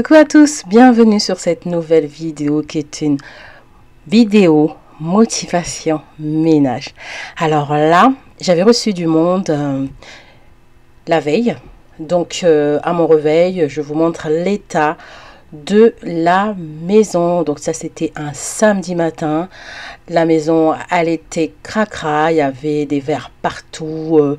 Coucou à tous, bienvenue sur cette nouvelle vidéo qui est une vidéo motivation ménage. Alors là, j'avais reçu du monde la veille, donc à mon réveil, je vous montre l'état de la maison. Donc ça, c'était un samedi matin. La maison, elle était cracra, il y avait des verres partout,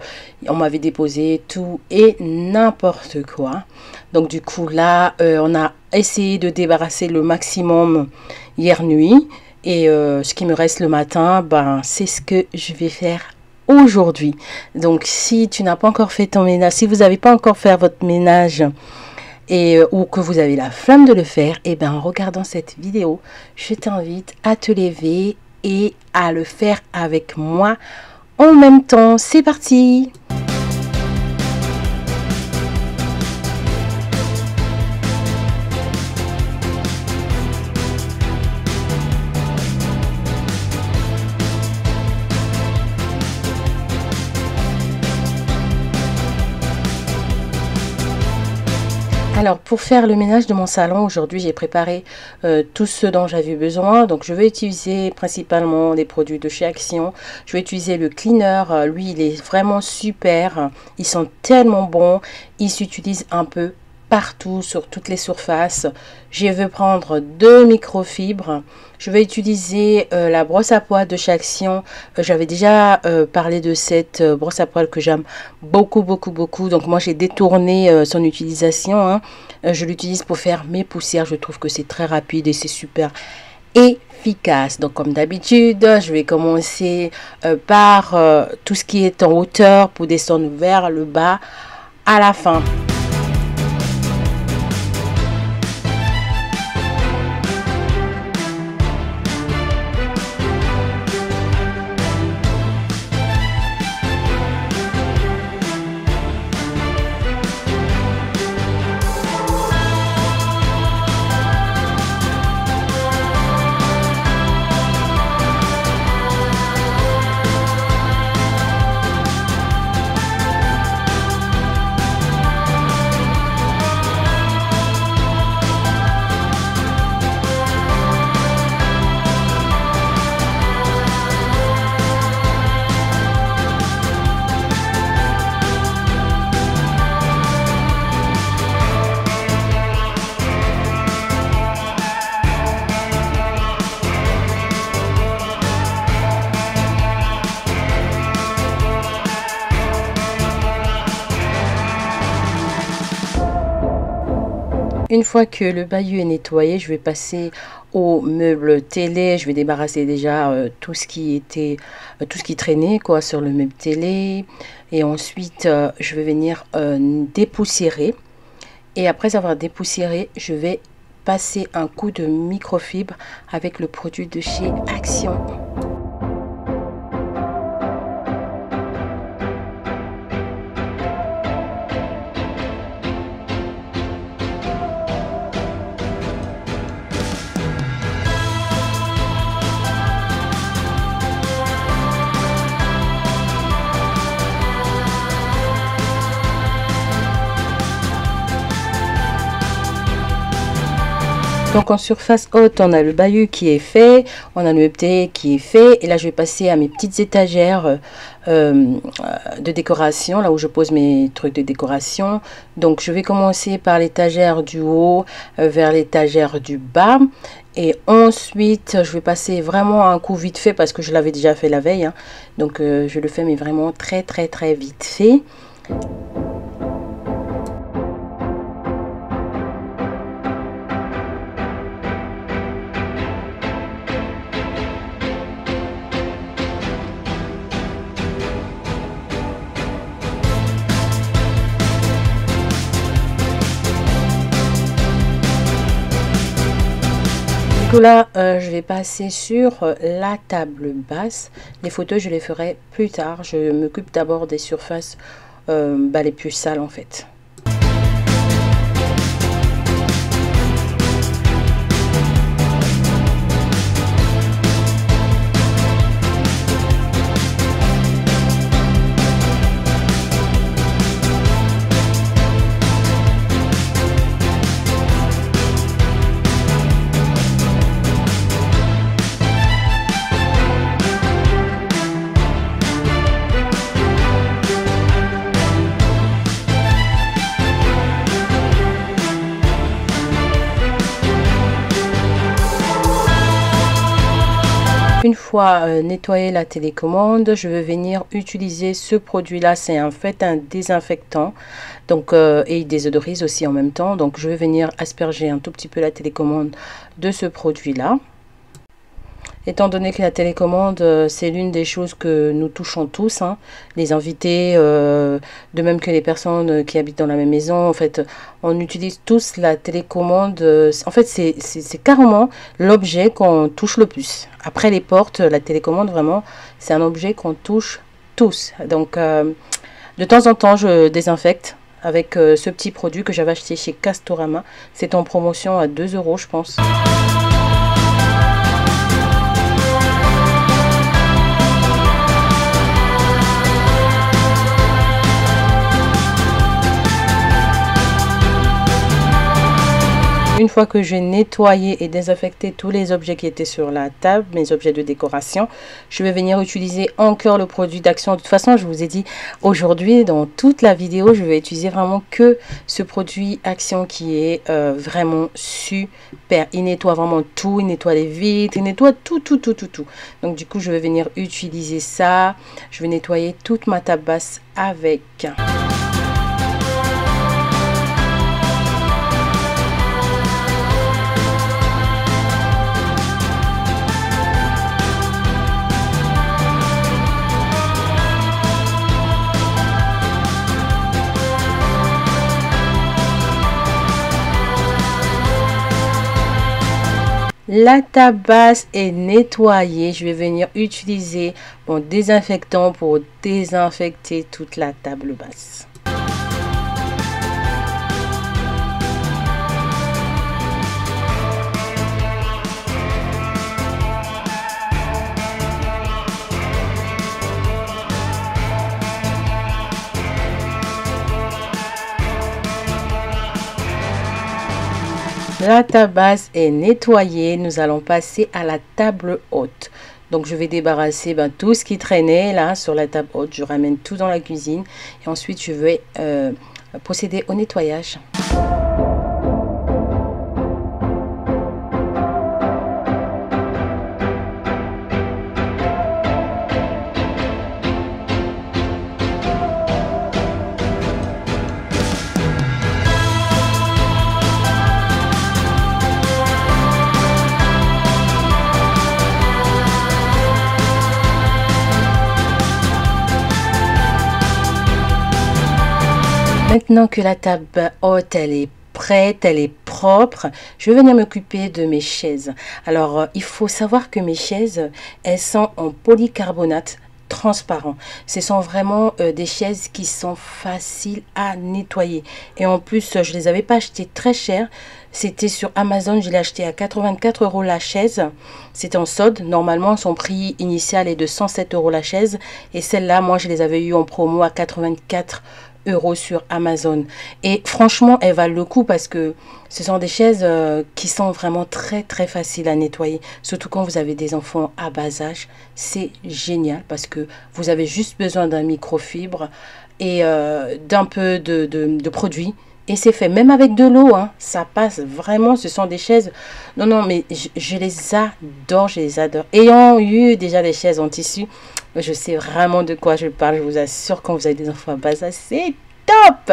on m'avait déposé tout et n'importe quoi. Donc du coup là, on a essayé de débarrasser le maximum hier nuit, et ce qui me reste le matin, ben c'est ce que je vais faire aujourd'hui. Donc si tu n'as pas encore fait ton ménage, si vous n'avez pas encore fait votre ménage, ou que vous avez la flamme de le faire, et bien en regardant cette vidéo, je t'invite à te lever et à le faire avec moi en même temps. C'est parti! Alors pour faire le ménage de mon salon, aujourd'hui j'ai préparé tout ce dont j'avais besoin. Donc je vais utiliser principalement les produits de chez Action. Je vais utiliser le cleaner, lui il est vraiment super, ils sont tellement bons, ils s'utilisent un peu partout sur toutes les surfaces. Je vais prendre 2 microfibres. Je vais utiliser la brosse à poils de chez Action. J'avais déjà parlé de cette brosse à poils que j'aime beaucoup. Donc moi j'ai détourné son utilisation, hein. Je l'utilise pour faire mes poussières. Je trouve que c'est très rapide et c'est super efficace. Donc comme d'habitude, je vais commencer par tout ce qui est en hauteur pour descendre vers le bas à la fin. Une fois que le bahut est nettoyé, je vais passer au meuble télé. Je vais débarrasser déjà tout ce qui traînait quoi sur le meuble télé. Et ensuite, je vais venir dépoussiérer. Et après avoir dépoussiéré, je vais passer un coup de microfibre avec le produit de chez Action. Donc en surface haute, on a le bahut qui est fait, on a le meuble télé qui est fait. Et là, je vais passer à mes petites étagères de décoration, là où je pose mes trucs de décoration. Donc je vais commencer par l'étagère du haut vers l'étagère du bas. Et ensuite, je vais passer vraiment un coup vite fait parce que je l'avais déjà fait la veille, hein. Donc je le fais mais vraiment très vite fait. Là, je vais passer sur la table basse. Les photos, je les ferai plus tard. Je m'occupe d'abord des surfaces les plus sales en fait. fois nettoyé la télécommande, je vais venir utiliser ce produit-là. C'est en fait un désinfectant, donc et il désodorise aussi en même temps. Donc je vais venir asperger un tout petit peu la télécommande de ce produit-là. Étant donné que la télécommande, c'est l'une des choses que nous touchons tous, hein, les invités, de même que les personnes qui habitent dans la même maison. En fait, on utilise tous la télécommande. En fait, c'est carrément l'objet qu'on touche le plus. Après les portes, la télécommande, vraiment, c'est un objet qu'on touche tous. Donc, de temps en temps, je désinfecte avec ce petit produit que j'avais acheté chez Castorama. C'est en promotion à 2 €, je pense. Une fois que j'ai nettoyé et désinfecté tous les objets qui étaient sur la table, mes objets de décoration, je vais venir utiliser encore le produit d'Action. De toute façon, je vous ai dit aujourd'hui, dans toute la vidéo, je vais utiliser vraiment que ce produit Action qui est vraiment super. Il nettoie vraiment tout, il nettoie les vitres, il nettoie tout. Donc du coup, je vais venir utiliser ça. Je vais nettoyer toute ma table basse avec. La table basse est nettoyée. Je vais venir utiliser mon désinfectant pour désinfecter toute la table basse. La table basse est nettoyée. Nous allons passer à la table haute. Donc je vais débarrasser tout ce qui traînait là sur la table haute. Je ramène tout dans la cuisine et ensuite je vais procéder au nettoyage. Maintenant que la table haute, elle est prête, elle est propre, je vais venir m'occuper de mes chaises. Alors, il faut savoir que mes chaises, elles sont en polycarbonate transparent. Ce sont vraiment des chaises qui sont faciles à nettoyer. Et en plus, je les avais pas achetées très cher. C'était sur Amazon, je l'ai acheté à 84 € la chaise. C'était en solde. Normalement, son prix initial est de 107 € la chaise. Et celle-là, moi, je les avais eu en promo à 84 € sur Amazon. Et franchement, elles valent le coup parce que ce sont des chaises qui sont vraiment très faciles à nettoyer. Surtout quand vous avez des enfants à bas âge. C'est génial parce que vous avez juste besoin d'un microfibre et d'un peu de produit. Et c'est fait, même avec de l'eau, hein, ça passe vraiment. Ce sont des chaises, non, mais je les adore, je les adore. Ayant eu déjà des chaises en tissu, je sais vraiment de quoi je parle. Je vous assure, quand vous avez des enfants à bas âge, c'est top!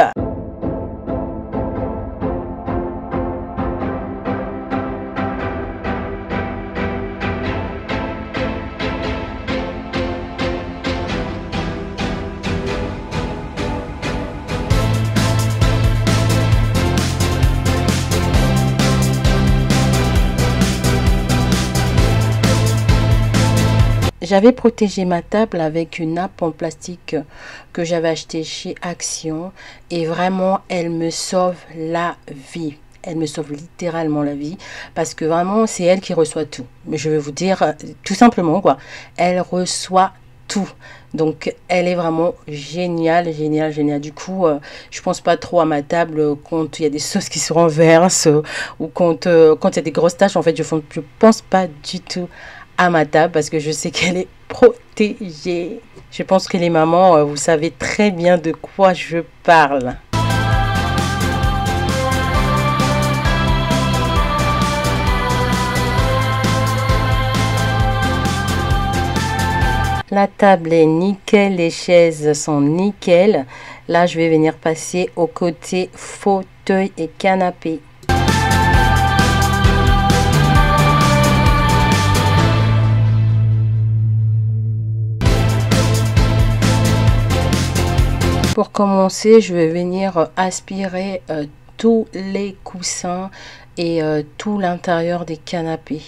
J'avais protégé ma table avec une nappe en plastique que j'avais achetée chez Action et vraiment elle me sauve la vie. Elle me sauve littéralement la vie parce que vraiment c'est elle qui reçoit tout. Mais je vais vous dire tout simplement quoi, elle reçoit tout. Donc elle est vraiment géniale. Du coup, je pense pas trop à ma table quand il y a des sauces qui se renversent ou quand il y a des grosses taches. En fait, je pense pas du tout à ma table parce que je sais qu'elle est protégée. Je pense que les mamans, vous savez très bien de quoi je parle. La table est nickel, les chaises sont nickel. Là, je vais venir passer au côté fauteuil et canapé. Pour commencer, je vais venir aspirer tous les coussins et tout l'intérieur des canapés.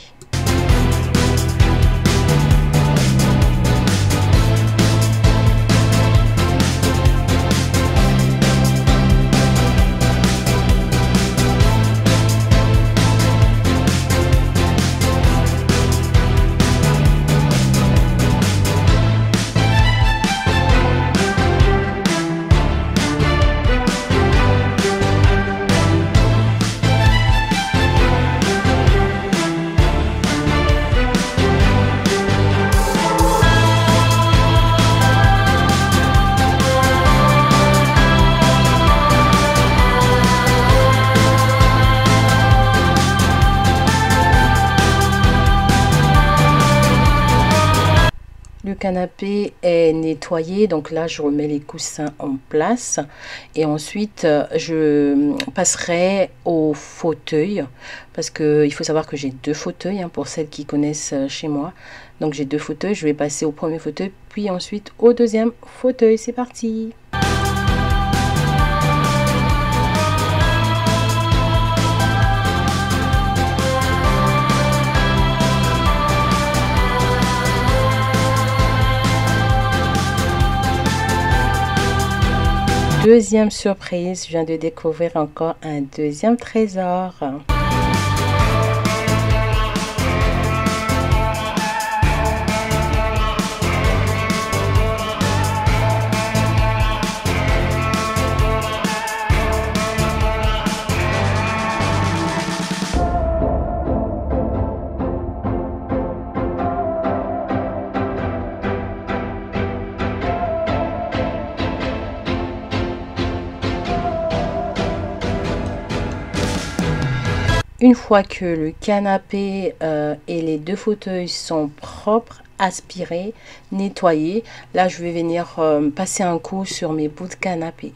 Le canapé est nettoyé, donc là je remets les coussins en place et ensuite je passerai au fauteuil parce que il faut savoir que j'ai deux fauteuils pour celles qui connaissent chez moi. Donc j'ai deux fauteuils, je vais passer au premier fauteuil puis ensuite au deuxième fauteuil. C'est parti! Deuxième surprise, je viens de découvrir encore un deuxième trésor. Une fois que le canapé et les deux fauteuils sont propres, aspirés, nettoyés, là je vais venir passer un coup sur mes bouts de canapé.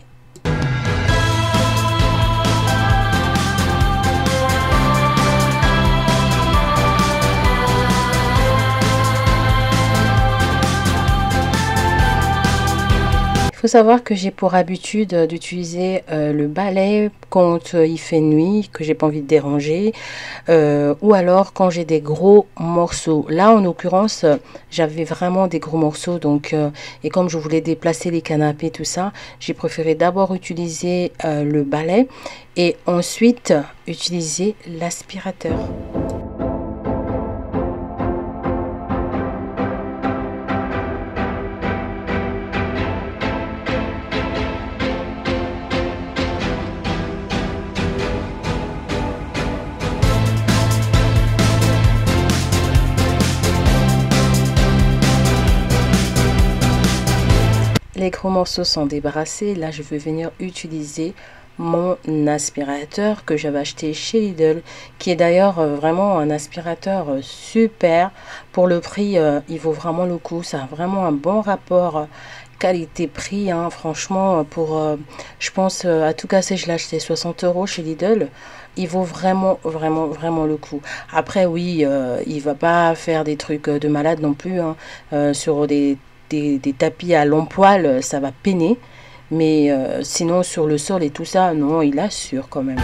Il faut savoir que j'ai pour habitude d'utiliser le balai quand il fait nuit, que j'ai pas envie de déranger, ou alors quand j'ai des gros morceaux. Là, en l'occurrence, j'avais vraiment des gros morceaux, donc et comme je voulais déplacer les canapés, tout ça, j'ai préféré d'abord utiliser le balai et ensuite utiliser l'aspirateur. Les gros morceaux sont débarrassés. Là, je vais venir utiliser mon aspirateur que j'avais acheté chez Lidl, qui est d'ailleurs vraiment un aspirateur super. Pour le prix, il vaut vraiment le coup. Ça a vraiment un bon rapport qualité-prix. Franchement, pour, je pense, à tout casser, je l'ai acheté 60 € chez Lidl. Il vaut vraiment le coup. Après, oui, il va pas faire des trucs de malade non plus sur des tapis à long poil, ça va peiner, mais sinon sur le sol et tout ça, non, il assure quand même.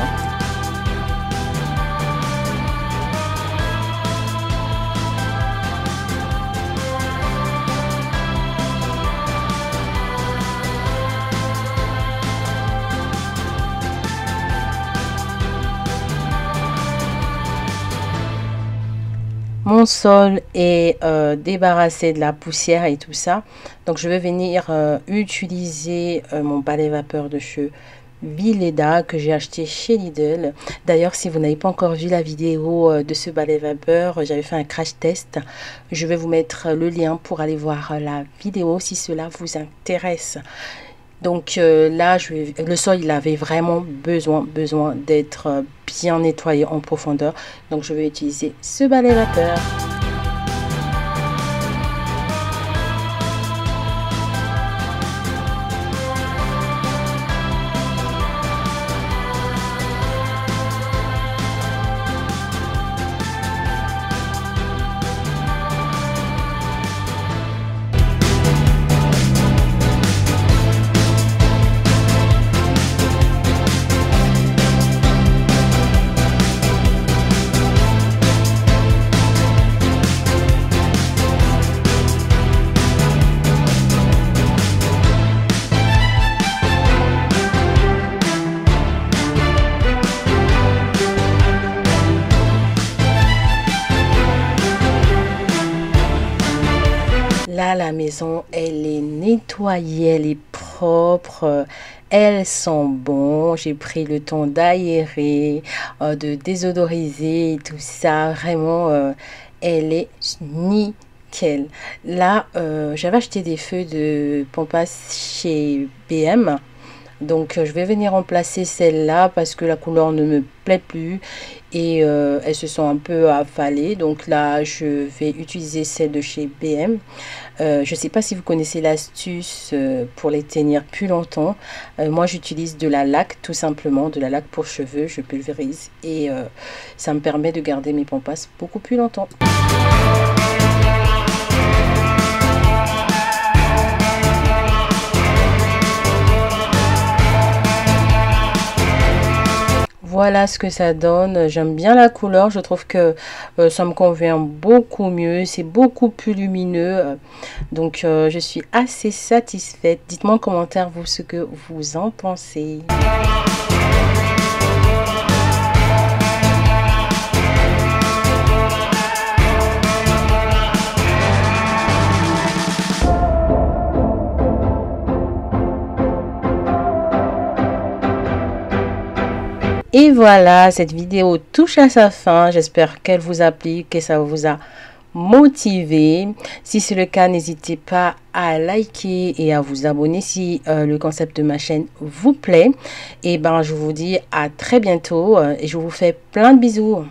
Mon sol est débarrassé de la poussière et tout ça. Donc je vais venir utiliser mon balai vapeur de cheveux Vileda que j'ai acheté chez Lidl. D'ailleurs, si vous n'avez pas encore vu la vidéo de ce balai vapeur, j'avais fait un crash test. Je vais vous mettre le lien pour aller voir la vidéo si cela vous intéresse. Donc là, le sol, il avait vraiment besoin d'être bien nettoyé en profondeur. Donc je vais utiliser ce balai vapeur. la maison, elle est nettoyée, elle est propre, elles sont bon. J'ai pris le temps d'aérer, de désodoriser et tout ça. Vraiment, elle est nickel. Là, j'avais acheté des feuilles de pampas chez BM. Donc, je vais venir remplacer celle-là parce que la couleur ne me plaît plus et elles se sont un peu affalées. Donc là, je vais utiliser celle de chez BM. Je ne sais pas si vous connaissez l'astuce pour les tenir plus longtemps. Moi, j'utilise de la laque, tout simplement, de la laque pour cheveux. Je pulvérise et ça me permet de garder mes pampas beaucoup plus longtemps. Voilà ce que ça donne. J'aime bien la couleur. Je trouve que ça me convient beaucoup mieux. C'est beaucoup plus lumineux. Donc, je suis assez satisfaite. Dites-moi en commentaire, vous, ce que vous en pensez. Et voilà, cette vidéo touche à sa fin. J'espère qu'elle vous a plu, que ça vous a motivé. Si c'est le cas, n'hésitez pas à liker et à vous abonner si le concept de ma chaîne vous plaît. Et ben, je vous dis à très bientôt et je vous fais plein de bisous.